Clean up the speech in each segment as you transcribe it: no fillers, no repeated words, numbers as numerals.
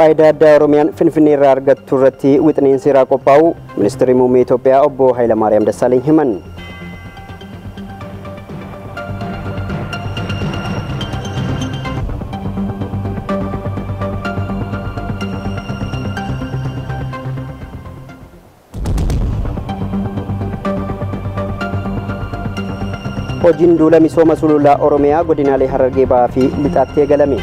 Faayidaa addaa Oromiyaan Finfinnee irraa argattu irratti wixineen seeraa qophaa'u Ministeerri Muummee Itoophiyaa Obbo Hayilamaariyaam Dassaaleny himan. Hojiin duula misooma sululaa Oromiyaa godinaalee Harargee Bahaa fi Lixaatti eegalame.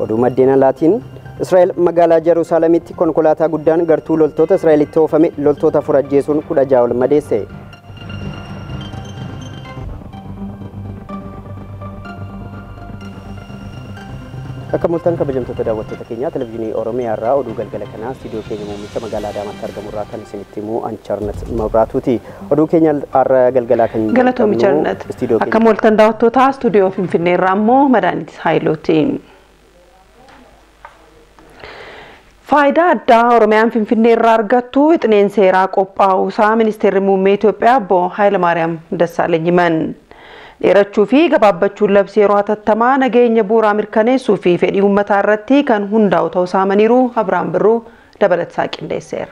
Oduu maddeen alaatiin Israa'el magaalaa Jerusaaleemitti konkolaataa guddaan gartuu loltoota Israa'elitti oofame loltoota furajjeesuun 16 ol madeesse. Akka mul'atan kabajamtoota daawwattoota keenyaa televezyiinii Oromiyaa irraa oduu galgala kanaa istiidiyoo keenya muummicha magaalaa Adaamaatti argamu irraa kan isinitti himu Anchaarnet Mabraatuuti. Oduu keenya har'a galgalaa kan Galatoomi Charnet. Akka mul'atan daawwattoota istiidiyoo Finfinnee irraa immoo Madaaniit Haayilooti. Faayidaa addaa Oromiyaan Finfinnee irraa argattu wixineen seeraa qophaa'uusaa Ministeerri Muummee Itoophiyaa Obbo Hayilamaariyaam Dassaaleny himan. Dheerachuu fi gabaabbachuun labsii yeroo hatattamaa nageenya bu'uuraa mirkaneessuu fi fedhii uummataa irratti kan hundaa'u ta'uu saamaniiru Abiraan Birruu dabalataa qindeesseera.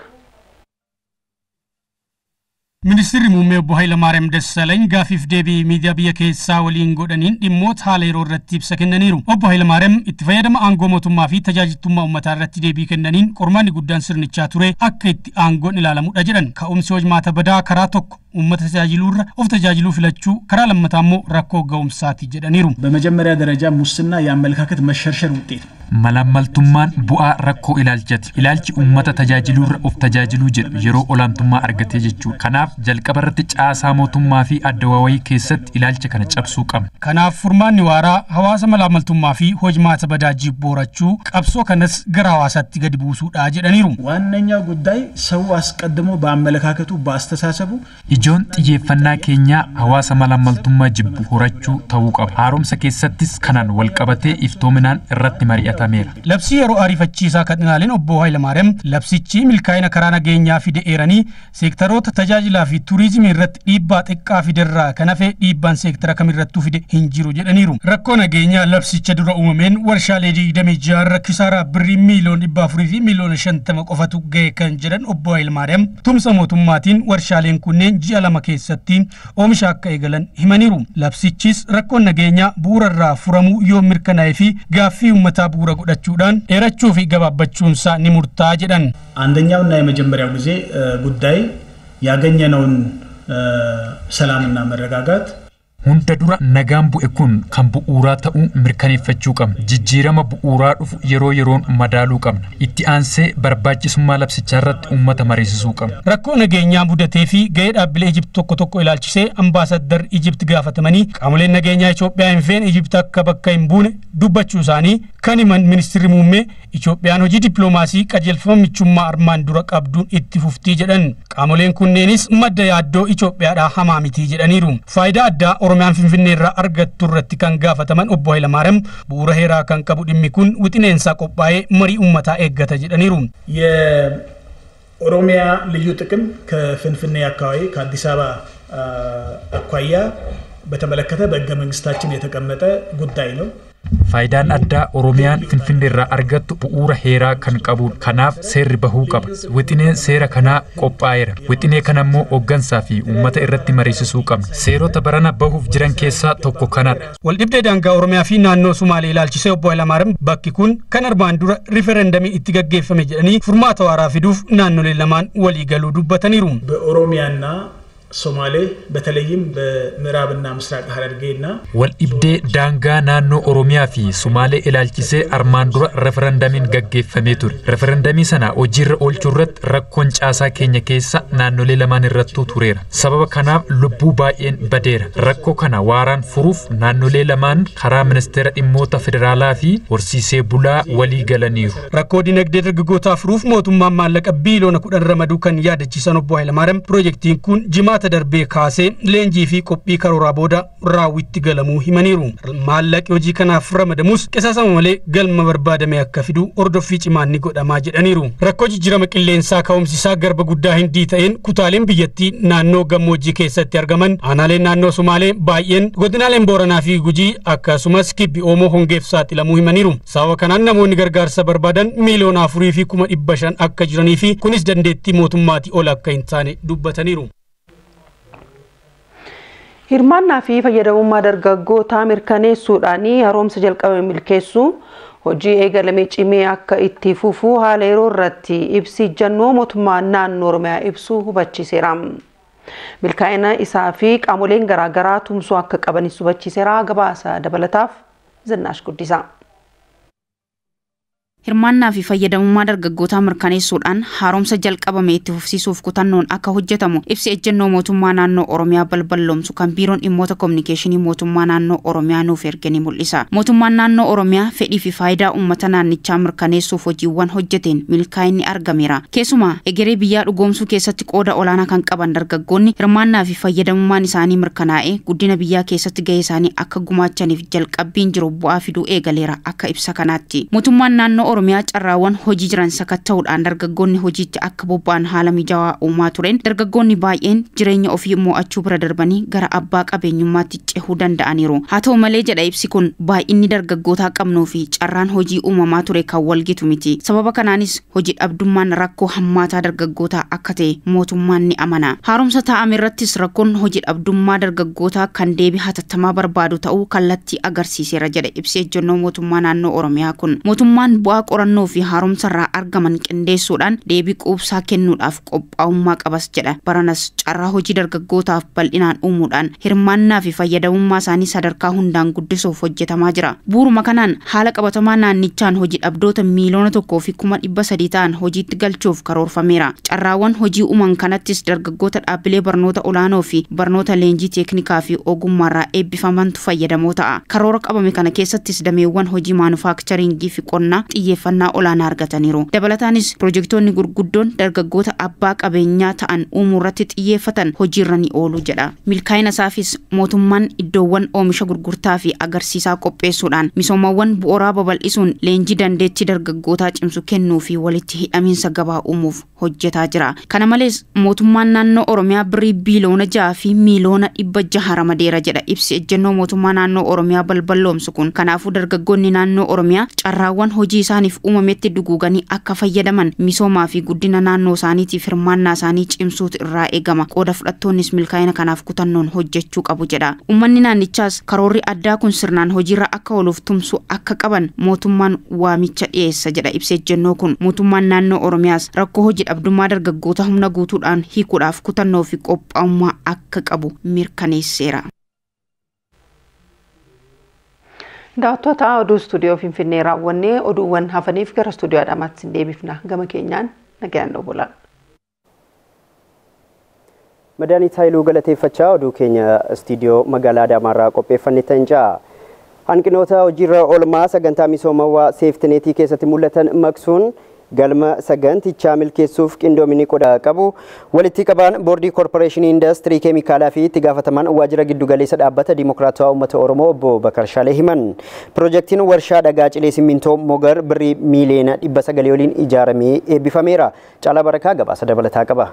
Ministeerri Muummee Obbo Hayilamaariyaam Dassaaleny gaafiif deebii miidiyaa biyya keessaa waliin godhaniin dhimmoota haala yeroo irratti ibsa kennaniiru. Obbo Hayilamaariyaam itti fayyadama aangoo mootummaa fi tajaajiltummaa uummataa irratti deebii kennaniin qormaanni guddaan sirnichaa ture akka itti aangoon ilaalamudha jedhan. Ka'umsi hojmaata badaa karaa tokko ummata tajaajiluurra of tajaajiluu filachuu karaa lammataa immoo rakkoo ga'umsaati jedhaniiru. በመጀመሪያ ደረጃ ሙስና የአመለካከት መሸርሸር ውጤት ነው። Malaammaltummaan bu'aa rakkoo ilaalchati. Ilaalchi uummata tajaajiluurra of tajaajiluu jedhu yeroo olaantummaa argatee jechuudha. Kanaaf jalqaba irratti caasaa mootummaa fi addawaawii keessatti ilaalcha kana cabsuu qabna. Kanaaf furmaanni waaraa hawaasa malaammaltummaa fi hojmaata badaa jibboorachuu qabsoo kanas gara hawaasaatti gadi buusuudha jedhaniiru. ዋነኛው ጉዳይ ሰው አስቀድሞ በአመለካከቱ በአስተሳሰቡ ijoon xiyyeeffannaa keenyaa hawaasa malaammaltummaa jibbu horachuu ta'uu qaba. Haaromsa keessattis kanaan wal qabatee iftoominaan irratti mari'atameera. Labsii yeroo ariifachiisaa kan ilaaleen Obbo Hayilamaariyaam labsichi milkaa'ina karaa nageenyaa fide eeranii seektaroota tajaajilaa fi turizimii irratti dhiibbaa xiqqaa fiderraa kan hafe dhiibbaan seektara kamirrattuu fide hin jiru jedhaniiru. Rakkoo nageenyaa labsicha dura uumameen warshaalee 26 rakkisaaraa birrii miiliyoona 400 fi miiliyoona 50 qofatu ga'e kan jedhan Obbo Hayilamaariyaam tumsa mootummaatiin warshaaleen kunneen ji'a lama keessatti oomisha akka eegalan himaniiru. Labsichis rakkoon nageenyaa bu'uurarraa furamuu yoo mirkanaa'ee fi gaaffii uummataa bu'uura godhachuudhaan dheerachuu fi gabaabbachuunsaa ni murtaa'a jedhan. አንደኛውና የመጀመሪያው ጊዜ ጉዳይ ያገኘነውን ሰላምና መረጋጋት hunda dura nagaan bu'e kun kan bu'uuraa ta'uu mirkaneeffachuu qabna. Jijjiirama bu'uuraa dhufu yeroo yeroon madaaluu qabna. Itti aansee barbaachisummaa labsichaa irratti uummata mariisisuu qabna. Rakkoo nageenyaa mudatee fi ga'ee dhaabbilee Ijipti tokko ilaalchisee ambaasaddar Ijipti gaafatamanii qaamoleen nageenyaa Itoophiyaa hin feene Ijipti akka bakka hin buune dubbachuu isaanii kan himan Ministeerri Muummee Itoophiyaan hojii dippiloomaasii qajeelfama michummaa armaan dura qabduun itti fuftii jedhan. Qaamoleen kunneenis madda yaaddoo Itoophiyaadhaa hamaa miti jedhaniiru. Faayidaa addaa Oromiyaan Finfinnee irraa argattu irratti kan gaafataman Obbo Hayilamaariyaam bu'uura heeraa kan qabu dhimmi kun wixineensaa qophaa'ee marii uummataa eeggata jedhaniiru. የኦሮሚያ ልዩ ጥቅም ከፍንፍኔ አካባቢ ከአዲስ አበባ አኳያ በተመለከተ በሕገ መንግስታችን የተቀመጠ ጉዳይ ነው። Faayidaan addaa Oromiyaan Finfinnee irraa argattu bu'uura heeraa kan qabu. Kanaaf seerri bahuu qaba. Wixineen seera kanaa qophaa'eera. Wixinee kana immoo hooggansaa fi uummata irratti mariisisuu qabna. Seerota barana bahuuf jiran keessaa tokko kanadha. Waldhibdee daangaa Oromiyaa fi naannoo Sumaalee ilaalchisee Obbo Hayilamaariyaam bakki kun kan armaan dura riferendamii itti gaggeeffame jedhanii furmaata waaraa fiduuf naannolee lamaan walii galuu dubbataniiru. በኦሮሚያና ሶማሌ በተለይም በምዕራብና ምስራቅ ሐረርጌና ወልኢብዴ ዳንጋ ናኖ ኦሮሚያ ፊ ሶማሌ ኢላልቺሴ አርማን ዱራ ሬፈረንደሚን ገገፈሜ ቱር ሬፈረንደሚ ሰና ኦጂር ኦልቹረት ረኮን ጫሳ ኬኛ ኬሳ ናኖሌ ለማን ረቱ ቱሬራ ሰበበ ከናፍ ልቡ ባኤን በዴራ ረኮ ከና ዋራን ፍሩፍ ናኖሌ ለማን ከራ ሚኒስቴር ዲሞታ ፌደራላ ፊ ወርሲሴ ቡላ ወሊ ገለኒሩ ረኮ ዲነግዴ ድርግጎታ ፍሩፍ ሞቱማ ማለቀ ቢሊዮን ኩደን ረመዱ ከን ያደቺሰን Obbo Hayilamaariyaam ፕሮጀክቲን ኩን ጅማ jimaata darbee kaasee leenjii fi qophii karooraa booda raawwitti galamuu himaniiru. Maallaqi hojii kanaaf ramadamus qisaasama malee galma barbaadame akka fidu hordoffii cimaan ni godhamaa jedhaniiru. Rakkoo jijjiirama qilleensaa ka'umsisaa garba guddaa Hindii ta'een kutaaleen biyyattii naannoo gammoojjii keessatti argaman aanaaleen naannoo Sumaalee baay'een godinaaleen Booranaa fi Gujii akkasumas kibbi Oomoo hongeef saaxilamuu himaniiru. Sababa kanaan namoonni gargaarsa barbaadan miliyoona 4,500 akka jiranii fi kunis dandeettii mootummaatii ol akka hin taane dubbataniiru. Hirmaannaa fi fayyadamummaa dargaggootaa mirkaneessuudhaan haaromsa jalqabame milkeessuu hojii eegalame cimee akka itti fufuu haala yeroo irratti ibsi ejjennoo mootummaa naannoo Oromiyaa ibsu hubachiiseera. Milkaa'ina isaa fi qaamoleen garaagaraa tumsuu akka qabanis hubachiiseera. Gabaasa dabalataaf Zinnaash Guddisaa. Hirmaannaa fi fayyadamummaa dargaggootaa mirkaneessuudhaan haaromsa jalqabame itti fufsiisuuf kutannoon akka hojjetamu ibsi ejjennoo mootummaa naannoo Oromiyaa balballoomsu kan biiroon dhimmoota kominikeeshinii mootummaa naannoo Oromiyaa nuuf erge ni mul'isa. Mootummaan naannoo Oromiyaa fedhii fi faayidaa uummata naannichaa mirkaneessuuf hojiiwwan hojjeteen milkaa'inni argameera. Keessumaa egeree biyyaa dhugoomsuu keessatti qooda olaanaa kan qaban dargaggoonni hirmaannaa fi fayyadamummaan isaanii mirkanaa'ee guddina biyyaa keessatti gahee isaanii akka gumaachaniif jalqabbiin jiru bu'aa fiduu eegaleera akka ibsa kanaatti. Mootummaan naannoo Oromiyaa carraawwan hojii jiran sakatta'uudhaan dargaggoonni hojiitti akka bobba'an haala mijaawaa uumaa tureen dargaggoonni baay'een jireenya ofii mo'achuu bira darbanii gara abbaa qabeenyummaatti cehuu danda'aniiru. Haa ta'u malee jedha ibsi kun baay'inni dargaggootaa qabnuu fi carraan hojii uumamaa ture kan walgitu miti. Sababa kanaanis hojii dhabdummaan rakkoo hammaataa dargaggootaa akka ta'e mootummaan ni amana. Haaromsa taa'ame irrattis rakkoon hojii dhabdummaa dargaggootaa kan deebii hatattamaa barbaadu ta'uu kallattii agarsiiseera jedha ibsi ejjennoo mootummaa naannoo Oromiyaa kun. Mootummaan bu'aa qorannoo fi haaromsa irraa argaman qindeessuudhaan deebii quubsaa kennuudhaaf qophaa'ummaa qabas jedha. Baranas carraa hojii dargaggootaaf bal'inaan uumuudhaan hirmaannaa fi fayyadamummaa isaanii sadarkaa hundaan guddisuuf hojjetamaa jira. Bu'uuruma kanaan haala qabatamaa naannichaan hojii dhabdoota miliyoona 1,300 ta'an hojiitti galchuuf karoorfameera. Carraawwan hojii uuman kanattis dargaggoota dhaabbilee barnoota olaanoo fi barnoota leenjii teeknikaa fi ogummaarraa eebbifamantu fayyadamoo ta'a. Karoora qabame kana keessattis dameewwan hojii maanufaakcharingii fi qonnaa xiyyeeffannaa olaanaa argataniiru. Dabalataanis piroojeektoonni gurguddoon dargaggoota abbaa qabeenyaa ta'an uumuu irratti xiyyeeffatan hojiirra ni oolu jedha. Milkaa'ina isaafis mootummaan iddoowwan oomisha gurgurtaa fi agarsiisaa qopheessuudhaan misoomawwan bu'uuraa babal'isuun leenjii dandeettii dargaggootaa cimsu kennuu fi walitti hidhamiinsa gabaa uumuuf hojjetaa jira. Kana malees mootummaan naannoo Oromiyaa birrii biiliyoona 6 fi miliyoona 600 ramadeera jedha ibsi ejjennoo mootummaa naannoo Oromiyaa balballoomsu kun. Kanaafuu dargaggoonni naannoo Oromiyaa carraawwan hojii isaaniif uumametti duguuganii akka fayyadaman misoomaa fi guddina naannoo isaaniitiif hirmaannaa isaanii cimsuutu irraa eegama. Qooda fudhattoonnis milkaa'ina kanaaf kutannoon hojjechuu qabu jedha. Uummanni naannichaas karoorri addaa kun sirnaan hojiirra akka ooluuf tumsu akka qaban mootummaan waamicha dhiyeessa jedha ibsi ejjennoo kun. Mootummaan naannoo Oromiyaas rakkoo hojii dhabdummaa dargaggoota humna guutuudhaan hiikuudhaaf kutannoo fi qophaa'ummaa akka qabu mirkaneesseera. Daawwattoota oduu istuudiyoo Finfinnee raawwannee oduuwwan hafaniif gara istuudiyoo Adaamaatti deebifna. Gama keenyaan nagaan oolaa. Madaanii Taayiluu galateeffachaa oduu keenya istuudiyoo magaalaa Adaamaarraa qopheeffannee tanjaa. Hanqinoota hojiirra oolmaa sagantaa misoomawaa seeftineetii keessatti mul'atan maqsuun galma sagantichaa milkeessuuf qindoomini qooda qabu walitti qabaan boordii koorporeeshinii industirii keemikaalaa fi itti gaafataman waajjira giddugaleessa dhaabbata Dimokiraatawaa Uummata Oromoo obbo Bakar Shaalee himan. Piroojeektiin warshaa dhagaa cilee simintoo Mogar birrii miiliyoona 900 waliin ijaaramee eebbifameera. Caalaa Barakaa gabaasa dabalataa qaba.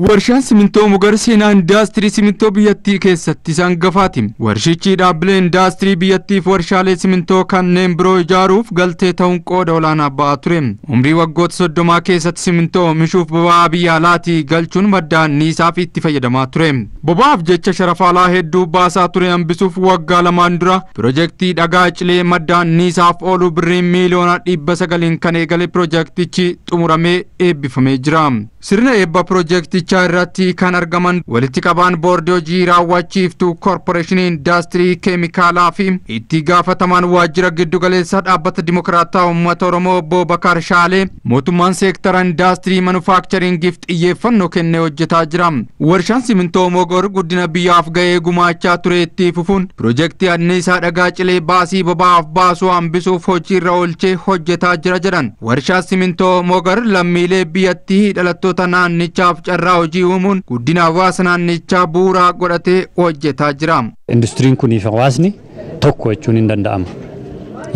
Warshaan simintoo Mogar seenaa indaastirii simintoo biyyattii keessatti isaan gafaati. Warshichi dhaabbilee indaastirii biyyattiif warshaalee simintoo kanneen biroo ijaaruuf galtee ta'uun qooda olaanaa ba'aa ture. Umrii waggoota 30 keessatti simintoo oomishuuf boba'aa biyya alaatii galchuun madda anniisaaf itti fayyadamaa ture. Boba'aaf jecha sharafaalaa hedduu baasaa ture hambisuuf waggaa lamaan dura piroojeektii dhagaa cilee madda anniisaaf oolu birrii miiliyoona 900 kan eegale piroojeektichi xumuramee eebbifamee jira. Sirna eebba piroojeektii waltajjichaa irratti kan argaman walitti qabaan boordii hojii raawwachiiftuu koorporeeshinii indaastirii keemikaalaa fi itti gaafatamaan waajjira giddugaleessaa dhaabbata dimokiraataa uummata Oromoo obbo Bakar Shaalee mootummaan seektara indaastirii manufaakcharingiif xiyyeeffannoo kennee hojjetaa jira. Warshaan simintoo Mogor guddina biyyaaf gahee gumaachaa ture itti fufuun piroojeektii anniisaa dhagaa cilee baasii boba'aaf baasuu hambisuuf hojiirra oolchee hojjetaa jira jedhan. Warshaan simintoo Mogor lammiilee biyyattii dhalattoota naannichaaf carraa hojii uumuun guddina hawaasa naannichaa bu'uura godhatee hojjetaa jira. Industiriin kunii fi hawaasni tokko jechuun hin danda'amu.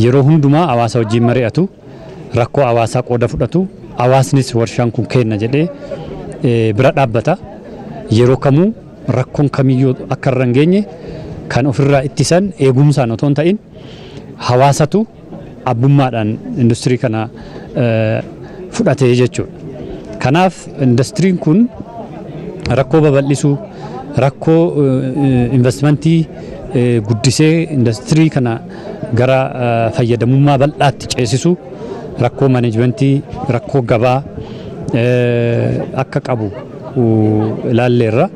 Yeroo hundumaa hawaasa wajjin mari'atu, rakkoo hawaasaa qooda fudhatu, hawaasnis warshaan kun kenna jedhee bira dhaabbata. Yeroo kamuu rakkoon kamiyyuu akka irra hin geenye kan ofirraa ittisan eegumsaan otoo hin ta'in hawaasatu abbummaadhaan industirii kana fudhatee jechuudha. Kanaaf industiriin kun rakkoo babal'isuu, rakkoo investmentii guddisee industirii kana gara fayyadamummaa bal'aatti ceesisuu, rakkoo maneejmentii, rakkoo gabaa akka qabu ilaalleerra.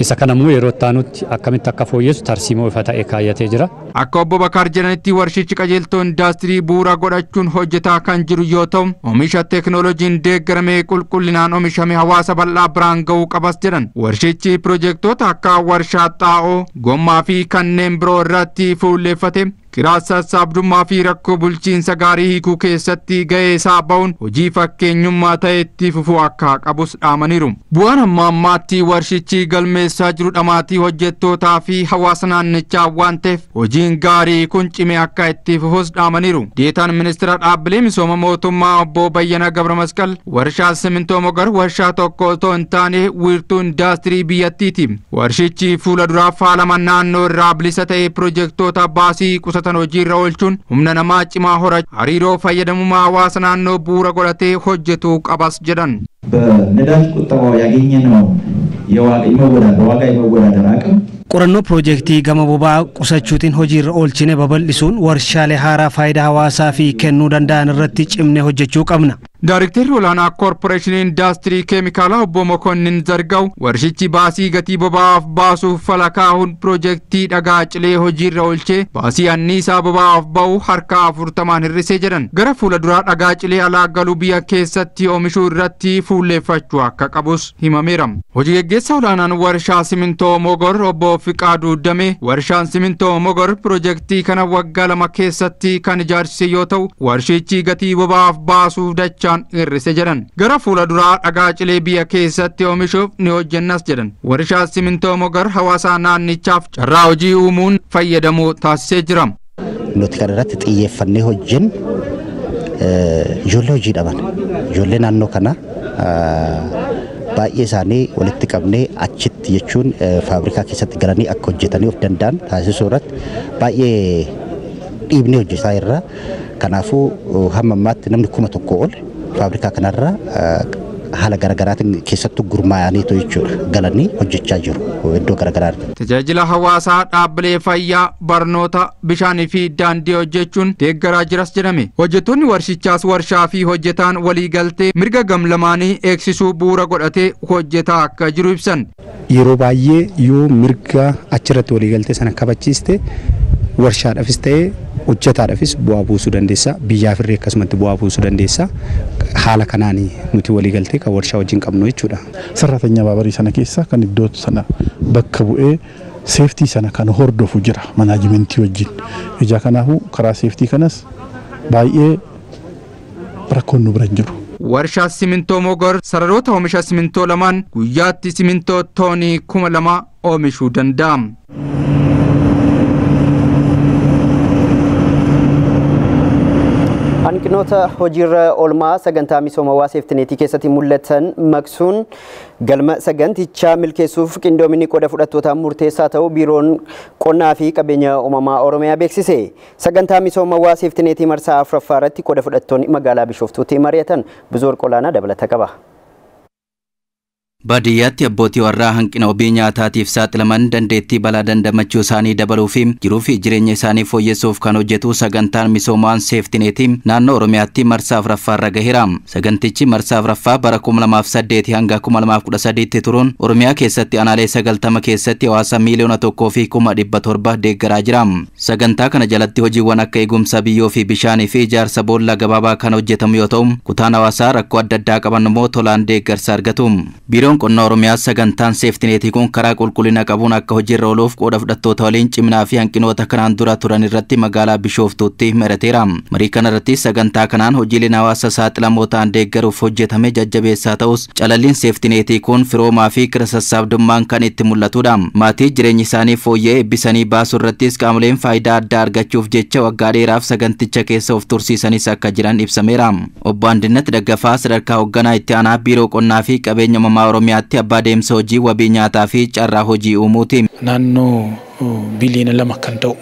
Isa kanammoo yeroo taanutti akkamitti akka fooyyessu tarsiimoo ifa ta'e kaayyatee jira. Akka obbo Bakar jedhanitti warshichi qajeeltoo indaastirii bu'uura godhachuun hojjetaa kan jiru yoo ta'u, oomisha teekinooloojiin deeggaramee qulqullinaan oomishame hawaasa bal'aa biraan ga'uu qabas jedhan. Warshichi piroojeektoota akka warshaa xaa'oo, gommaa fi kanneen biroo irratti fuulleeffate kiraa sassaabdummaa fi rakkoo bulchiinsa gaarii hiikuu keessatti gahee isaa ba'uun hojii fakkeenyummaa ta'e itti fufuu akka qabus dhaamaniiru. Bu'aan amma ammaatti warshichi galmeessaa jiru dhamaatii hojjettootaa fi hawaasa naannichaa waan ta'eef hojiin gaarii kun cimee akka itti fufus dhaamaniiru. Deetaan ministeera dhaabbilee misooma mootummaa obbo Bayyana Gabramasqal warshaa simintoo Mogar warshaa tokko otoo hin taane wiirtuu indaastirii biyyattiiti. Warshichi fuula duraaf haala naannoo irraa bilisa ta'e piroojeektoota baasii qusatan hojiirra oolchuun humna namaa cimaa horachuu hariiroo fayyadamummaa hawaasa naannoo bu'uura godhatee hojjetuu qabas jedhan. በነዳጅ ቁጠባው ያገኘነው የዋጋ የመወዳደር አቅም qorannoo piroojeektii gama boba'aa qusachuutiin hojiirra oolchine babal'isuun warshaalee haaraa faayidaa hawaasaa fi kennuu danda'an irratti cimnee hojjechuu qabna. Daayiriktarri olaanaa koorporeeshinii indaastirii keemikaalaa obbo Mokonnin Zargaw warshichi baasii gatii boba'aaf baasuuf fala kaa'uun piroojeektii dhagaa cilee hojiirra oolchee baasii anniisaa boba'aaf ba'u harka 40 hir'isee jedhan. Gara fuula duraa dhagaa cilee alaa galuu biyya keessatti oomishuu irratti fuulleeffachuu akka qabus himameera. Hojii gaggeessaa olaanaan warshaa simintoo Mogor obbo Fiqaaduu Damee warshaan simintoo Mogor piroojeektii kana waggaa 2 keessatti kan ijaarsise yoo ta'u warshichi gatii boba'aaf baasuuf dachaan hir'ise jedhan. Gara fuula duraa dhagaa cilee biyya keessatti oomishuuf ni hojjennas jedhan. Warshaan simintoo Mogor hawaasa naannichaaf carraa hojii uumuun fayyadamuu taasisee jira. Nuti kan irratti xiyyeeffannee hojjennu ijoollee hojii dhaban ijoollee naannoo kana baay'ee isaanii walitti qabnee achitti jechuun faabrikaa keessatti galanii akka hojjetanii of danda'an taasisuu irratti baay'ee dhiibnee hojjetaa irra. Kanaafuu hamma ammaatti namni 1,000 ol faabrikaa kanarra haala garaagaraatiin keessattuu gurmaa'aniitu jechuudha galanii hojjechaa jiru iddoo garaagaraatti. Tajaajila hawaasaa dhaabbilee fayyaa barnoota bishaanii fi daandii hojjechuun deeggaraa jiras jedhame. Hojjettoonni warshichaas warshaa fi hojjetaan walii galtee mirga gamlamaanii eegsisuu bu'uura godhatee hojjetaa akka jiru ibsan. Yeroo baay'ee yoo mirga achirratti walii galtee sana kabachiiste warshaadhaafis ta'ee hojjetaadhaafis bu'aa buusuu dandeessa, biyyaaf illee akkasumatti bu'aa buusuu dandeessa. Haala kanaan nuti walii galtee kan warshaa wajjin qabnu jechuudha. Sarratanya baabarii sana keessa kan iddoo sana bakka bu'ee seeftii sana kan hordofu jira manaajimentii wajjin. Ija kanaafuu karaa seeftii kanas baay'ee rakkoon nu bira jiru. Warshaa simintoo Mogor sararoota oomisha simintoo lamaan guyyaatti simintoo toonii 2,000 oomishuu danda'a. Hanqinoota hojiirra oolmaa sagantaa misooma seeftineetii keessatti mul'atan maqsuun galma sagantichaa milkeessuuf qindoominni qooda fudhattootaa murteessaa ta'uu biiroon qonnaa fi qabeenya uumamaa Oromiyaa beeksise. Sagantaa misooma seeftineetii marsaa 4ffaa irratti qooda fudhattoonni magaalaa Bishooftuutti mari'atan Buzoor Qolaanaa dabalata qaba. Baadiyyaatti abbootii warraa hanqina wabii nyaataatiif saaxilaman dandeettii balaa dandamachuu isaanii dabaluu fi jiruu fi jireenya isaanii fooyyessuuf kan hojjetu sagantaan misoomaan seeftineetii naannoo Oromiyaatti marsaa afuraffaarra gaheera. Sagantichi marsaa afuraffaa bara 2008 hanga 2013 turuun Oromiyaa keessatti aanaalee 90 keessatti hawaasa miiliyoona 1,700 deeggaraa jira. Sagantaa kana jalatti hojiiwwan akka eegumsa biyyoo fi bishaanii fi ijaarsa boolla gabaabaa kan hojjetamu yoo ta'u, kutaan hawaasaa rakkoo adda addaa qaban immoo tolaan deeggarsa argatu. Biiroon qonna Oromiyaa sagantaan seeftineetii kun karaa qulqullina qabuun akka hojiirra ooluuf qooda fudhattoota waliin ciminaa fi hanqinoota kanaan dura turan irratti magaalaa Bishooftuutti marateera. Marii kana irratti sagantaa kanaan hojiileen hawaasa saaxilamoo ta'an deeggaruuf hojjetame jajjabeessaa ta'us calalliin seeftineetii kun firoomaa fi kira sassaabdummaan kan itti mul'atudha. Maatii jireenyi isaanii fooyya'ee eebbisanii baasuu irrattis qaamoleen faayidaa addaa argachuuf jecha waggaa dheeraaf saganticha keessa of tursiisanis akka jiran ibsameera. Obbo Andinnat Daggafaa sadarkaa hoogganaa itti aanaa biiroo qonnaa fi qabeenya uumamaa Oromiyaatti abbaa deemsa hojii wabii nyaataa fi carraa hojii uumuuti. Naannoo biliyoona 2 kan ta'u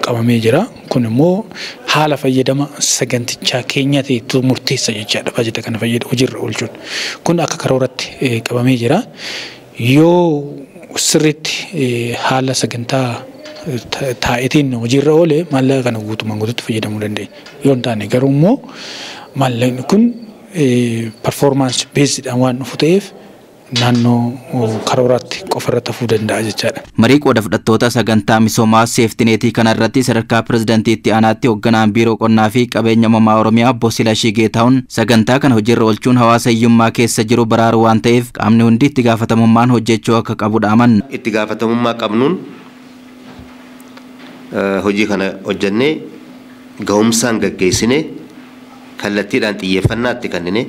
qabamee jira. Kun immoo haala fayyadama sagantichaa keenyaatti murteessa jechaadha. Baajata kana fayyada hojiirra oolchuun. Kun akka karooratti qabamee jira. Yoo sirriitti haala sagantaa taa'etiin hojiirra oole maallaqa kana guutumaan guutuutti fayyadamuu dandeenya. Yoo hin taane garuu immoo maallaqni kun performance based waan dhufu ta'eef naannoo karooraatti qofarratti hafuu danda'a jechaadha. Marii qooda fudhattoota sagantaa misoomaa seeftineetii kana irratti sadarkaa pirezidaantiitti aanaatti hoogganaan biiroo qonnaa fi qabeenya uumamaa Oromiyaa Obbo Silashii Geetahuun sagantaa kana hojiirra oolchuun hawaasa hiyyummaa keessa jiru baraaru waan ta'eef qaamni hundi itti gaafatamummaan hojjechuu akka qabu dhaaman. Itti gaafatamummaa qabnuun hojii kana hojjannee ga'umsaan gaggeessinee kallattiidhaan xiyyeeffannaatti kennine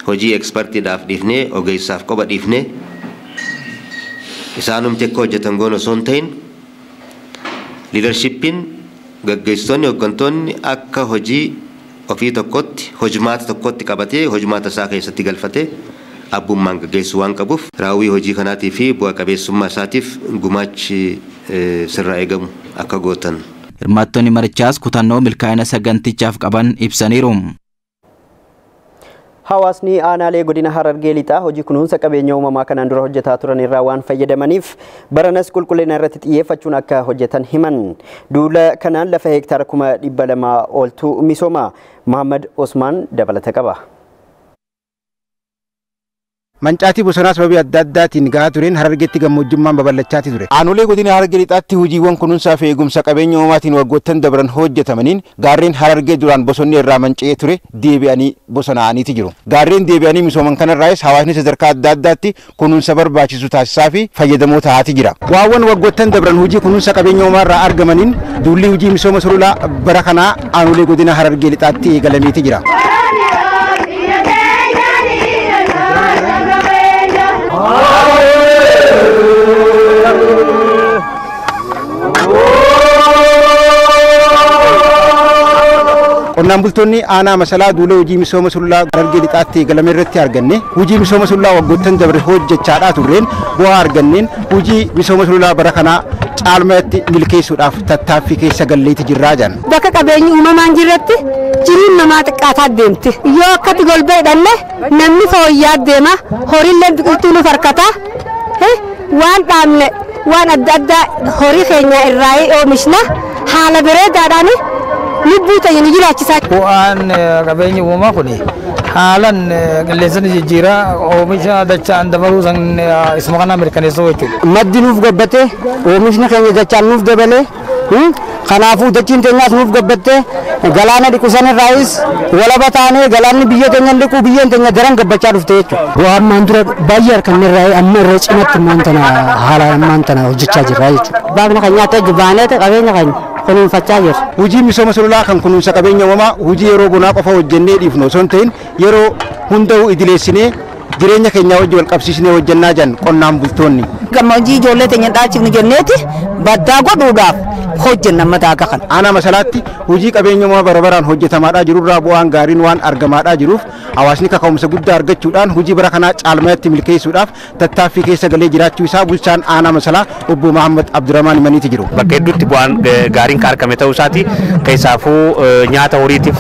hojii ekspertiidhaaf dhiifnee ogeessaaf qoba dhiifnee isaanumti akka hojjetan goon osoo hin ta'in liidarshiippiin gaggeessitoonni hooggantoonni akka hojii ofii tokkotti hojimaata tokkotti qabatee hojimaata isaa keessatti galfatee abbummaan gaggeessuu waan qabuuf raawwii hojii kanaatii fi bu'a qabeessummaa isaatiif gumaachi sirraa eegamu akka gootan. Hirmaattonni marichaas kutannoo milkaa'ina sagantichaaf qaban ibsaniiru. Hawaasni aanaalee godina Harargee lixaa hojii kunuunsa qabeenya uumamaa kanaan dura hojjetaa turan irraa waan fayyadamaniif baranas qulqullina irratti xiyyeeffachuun akka hojjetan himan. Duula kanaan lafa hektaara 200,000 oltu misooma. Muhammad Osman dabalata qaba. Mancaatii bosonaa sababii adda addaatiin gahaa tureen Harargeetti gammoojjummaan babal'achaa ture. Aanaalee godina Harargee lixaatti hojiiwwan kunuunsaa fi eegumsa qabeenya uumamaatiin waggoottan dabran hojjetamaniin gaarreen Harargee duraan bosonni irraa manca'ee ture deebi'anii bosona'aniiti jiru. Gaarreen deebi'anii misooman kanarraayis hawaasni sadarkaa adda addaatti kunuunsa barbaachisu taasisaa fi fayyadamoo ta'aati jira. Waawwan waggoottan dabran hojii kunuunsa qabeenya uumamaa argamaniin duulli hojii misooma sululaa bara kanaa aanaalee godina Harargee lixaatti eegalameeti jira. Qonnaan bultoonni aanaa masalaa duula hojii misooma sululaa Harargee lixaatti eegalame irratti arganne hojii misooma sululaa waggoottan dabre hojjechaadhaa turreen bu'aa arganneen hojii misooma sululaa bara kanaa caalmaatti milkeessuudhaaf tattaaffii keessa galleeti jirraa jedhan. Bakka qabeenyi uumamaan jirratti jiriin namaa xiqqaataa deemti. Yoo akkatti golbee hidhanne namni fooyyaa deema horiillee biqiltuu nu farkata waan dhaabne waan adda addaa horii keenya irraa oomishna haala bareedaadhaan lubbuu ta'e ni jiraachisaa. Bu'aan qabeenya uumamaa kun haalan qilleensa jijjiiraa oomisha dachaan dabaluu san isuma kana mirkaneessuu jechuudha. Maddi nuuf gabbatte oomishni keenya dachaan nuuf dabale kanaafuu dachiin teenyaas nuuf gabbatte galaana dhiqu sanirraayis walaba taanee galaanni biyya keenya dhiqu biyyeen teenya daran gabbachaa dhufte jechuudha. Bu'aan maan dura baay'ee harkanirraa amma irra cimatti maantana haala maantana hojjechaa jirra jechuudha. Baafna kan nyaata jubaanee qabeenya keenya kunuunfachaa jirra. Hojii misooma sululaa kan kunuunsa qabeenya uumamaa hojii yeroo bonaa qofa hojjennee dhiifnu osoo hin ta'in yeroo hunda'uu idileessinee jireenya keenyaa wajji wal qabsiisnee hojjennaa jiran qonnaan bultoonni. Gammoojjii ijoollee teenya dhaachifni jenneeti baddaa godhuudhaaf hojjenna mataa kan. Aanaa masalaatti hojii qabeenyummaa barabaraan hojjetamaadhaa jirurraa bu'aan gaariin waan argamaadhaa jiruuf hawaasni kaka'umsa guddaa argachuudhaan hojii bara kanaa caalmaatti milkeessuudhaaf tattaaffii keessa galee jiraachuu isaa bulchaan aanaa masalaa obbo Mahammad Abdurrahmaan himaniiti jiru. Bakka hedduutti bu'aan gaariin kan argame ta'uu isaati keessaafuu nyaata horiitiif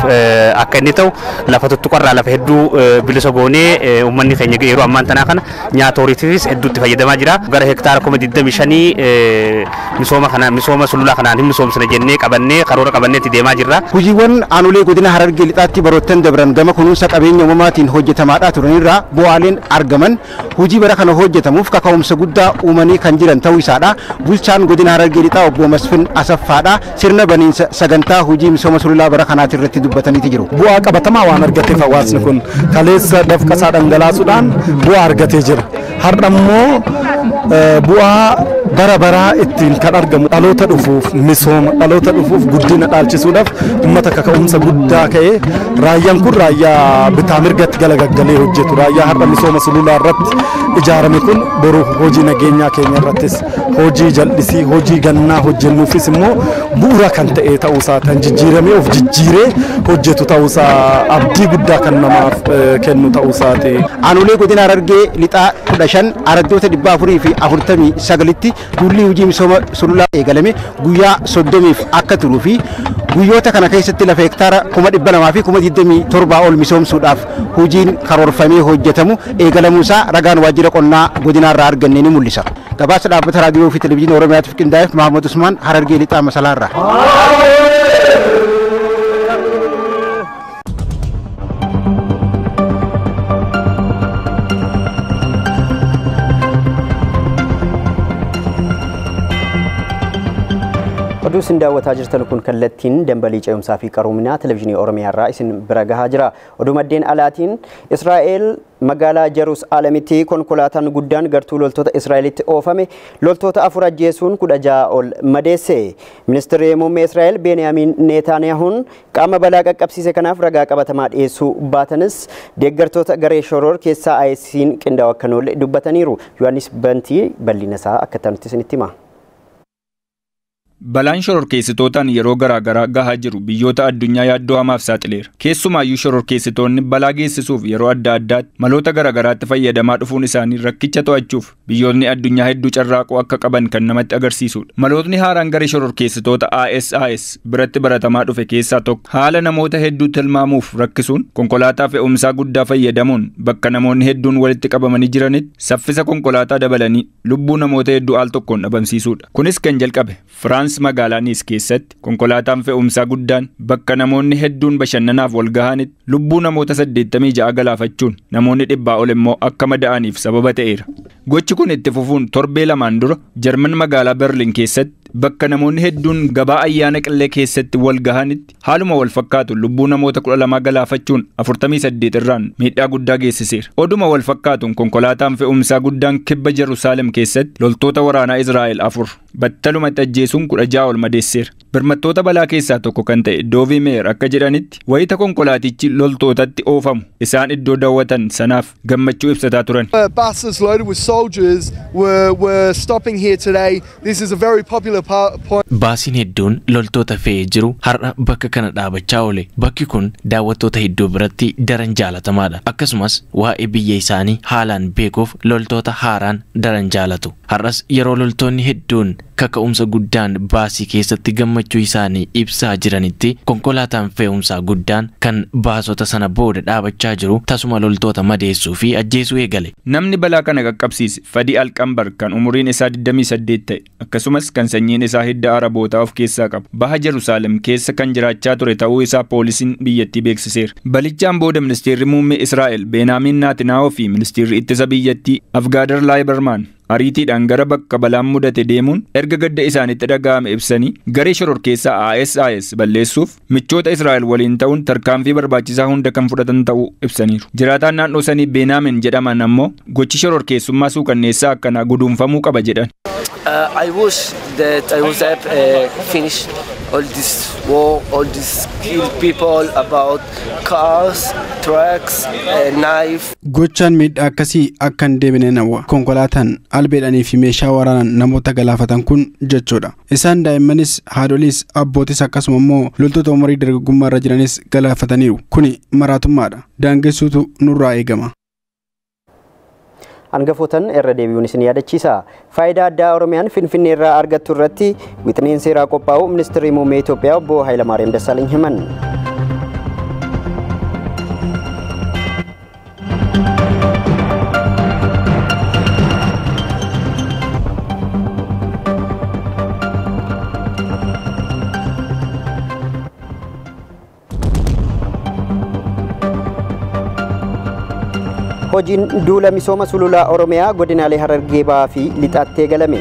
akka inni ta'u lafa tuttuqarraa lafa hedduu bilisa goonee uummanni keenya yeroo ammaan tanaa kana nyaata horiitiifis hedduutti fayyadamaa jira. Gara hektaara 25 misooma sululaa kanaan hin misoomsine jennee qabannee karoora qabanneetti deemaa jirra. Hojiiwwan aanolee godina Harargee lixaatti baroottan dabran gama kunuunsa qabeenya uumamaatiin hojjetamaadhaa turanirraa bu'aaleen argaman hojii bara kana hojjetamuuf kaka'umsa guddaa uumanii kan jiran ta'uu isaadha. Bulchaan godina Harargee lixaa obbo Masfin Asaffaadha sirna baniinsa sagantaa hojii misooma sululaa bara kanaati irratti dubbataniiti jiru. Bu'aa qabatamaa waan argateef hawaasni kun kaleessa dafqasaa dhangalaasuudhaan bu'aa argatee jira. Har'a immoo bu'aa bara baraa ittiin kan argamu dhaloota dhufuuf misooma dhaloota dhufuuf guddina dhaalchisuudhaaf uummata kaka'umsa guddaa ka'ee raayyaan kun raayyaa bitaa mirgatti galagaggalee hojjetu raayyaa har'a misooma sululaa irratti ijaarame kun boru hojii nageenyaa keenya irrattis hojii jal'isii hojii gannaa hojjennuufis immoo bu'uura kan ta'e ta'uusaa kan jijjiiramee of jijjiiree hojjetu ta'uusaa abdii guddaa kan namaaf kennu ta'uusaati. Aanolee godina Harargee lixaa 15 araddoota 449tti duulli hojii misooma sululaa eegalame guyyaa 30f akka turuu fi guyyoota kana keessatti lafa hektaara 200,000 fi 27 ol misoomsuudhaaf hojiin karoorfamee hojjetamu eegalamuusaa ragaan waajjira qonnaa godinaarraa arganne ni mul'isa. Gabaasa dhaabbata raadiyoo fi televezyiinii Oromiyaatiif qindaa'eef Mahammad Usmaan Harargee lixaa masalaarraa. Oduu isin daawwataa jirtan kun kallattiin dambalii ce'umsaa fi qaroominaa televezyiinii Oromiyaa irraa isin bira gahaa jira. Oduu maddeen alaatiin Israa'eel magaalaa Jeruusaalemitti konkolaataan guddaan gartuu loltoota Israa'elitti oofame loltoota 4 ajjeesuun 16 ol madeesse. Ministeerri muummee Israa'el Beniyaamin Netanyahuun qaama balaa qaqqabsiise kanaaf ragaa qabatamaa dhiyeessuu baatanis deeggartoota garee shoror keessaa ISIS'n qindaa'u akka oolle dubbataniiru. Yohaannis Bantii bal'ina isaa akka tanutti isinitti hima. Balaan shororkeessitootaan yeroo garaagaraa gahaa jiru biyyoota addunyaa yaaddoo hamaaf saaxileera. Keessumaayyuu shororkeessitoonni balaa geessisuuf yeroo adda addaatti maloota garaagaraatti fayyadamaa dhufuun isaanii rakkicha to'achuuf biyyoonni addunyaa hedduu carraaquu akka qaban kan namatti agarsiisudha. Malootni haaraan garee shororkeessitoota ISIS biratti baratamaa dhufe keessaa tokko haala namoota hedduu tilmaamuuf rakkisuun konkolaataa fe'umsaa guddaa fayyadamuun bakka namoonni hedduun walitti qabamanii jiranitti saffisa konkolaataa dabalanii lubbuu namoota hedduu al tokkoon dhabamsiisuudha. Kunis kan jalqabe magaalaa Niis keessatti konkolaataan fe'umsaa guddaan bakka namoonni hedduun bashannanaaf wal gahanitti lubbuu namoota 86 galaafachuun namoonni 100 ol immoo akka mada'aniif sababa ta'eera. Gochi kun itti fufuun torbee lamaan dura Jarman magaalaa Berliin keessatti bakka namoonni hedduun gabaa ayyaana qillee keessatti wal gahanitti haaluma wal fakkaatu lubbuu namoota 12 galaafachuun 48 irraan miidhaa guddaa geessiseera. Oduma wal fakkaatuun konkolaataan fe'umsaa guddaan kibba Jeruusaalem keessatti loltoota waraanaa Israa'el 4 battalumatti ajjeesuun 16 ol madeesseera. Birmattoota balaa keessaa tokko kan ta'e Doovi Meeyer akka jedhanitti wayita konkolaatichi loltootatti oofamu isaan iddoo daawwatan sanaaf gammachuu ibsataa turan. Buses loaded with soldiers were stopping here today. This is a very popular point. Baasiin hedduun loltoota fe'ee jiru har'a bakka kana dhaabachaa oole. Bakki kun daawwattoota hedduu biratti daran jaalatamaadha. Akkasumas waa'ee biyya isaanii haalaan beekuuf loltoota haaraan daran jaalatu. Har'as yeroo loltoonni hedduun kaka'umsa guddaan baasii keessatti gammachuu isaanii ibsaa jiranitti konkolaataan fe'umsaa guddaan kan baasota sana booda dhaabachaa jiru tasuma loltoota madeessuu fi ajjeesuu eegale. Namni balaa kana qaqqabsiise Fadii Alqambar kan umuriin isaa 28 ta'e akkasumas kan sanyiin isaa hidda Arabootaa of keessaa qabu baha Jeruusaalem keessa kan jiraachaa ture ta'uu isaa poolisiin biyyattii beeksiseera. Balichaan booda ministeerri muummee Israa'el Beniyaamin Netanyaahuu fi ministeerri ittisa biyyattii Avgaadar Laayibermaan ariitiidhaan gara bakka balaan mudate deemuun erga gadda isaanitti dhaga'ame ibsanii garee shororkeessaa ISIS balleessuuf michoota Israa'el waliin ta'uun tarkaanfii barbaachisaa hunda kan fudhatan ta'uu ibsaniiru. Jiraataan naannoo sanii Beniyaamin jedhaman ammoo gochi shororkeessummaa suukanneessaa akkanaa guduunfamuu qaba jedhan. I wish that I would have finished all this war, all this kill people about cars, trucks, knife. Gochaan miidhaa akkasii akka hin deebine nawwa. Konkolaataan albeedhanii fi meeshaa waraanaan namoota galaafatan kun jechuudha. Isaan daa'immanis haadholiis abbootis akkasuma immoo loltoota umurii dargaggummaa irra jiranis galaafataniiru. Kuni maraatummaadha. Daangessuutu nurraa eegama. Hangafootan irra deebi'uun isin yaadachiisa. Faayidaa addaa Oromiyaan Finfinnee irraa argattu irratti wixineen seeraa qophaa'u Ministeerri Muummee Itoophiyaa Obbo Hayilamaariyaam Dassaalany himan. Hojiin duula misooma sululaa Oromiyaa godinaalee Harargee Bahaa fi Lixaatti eegalame.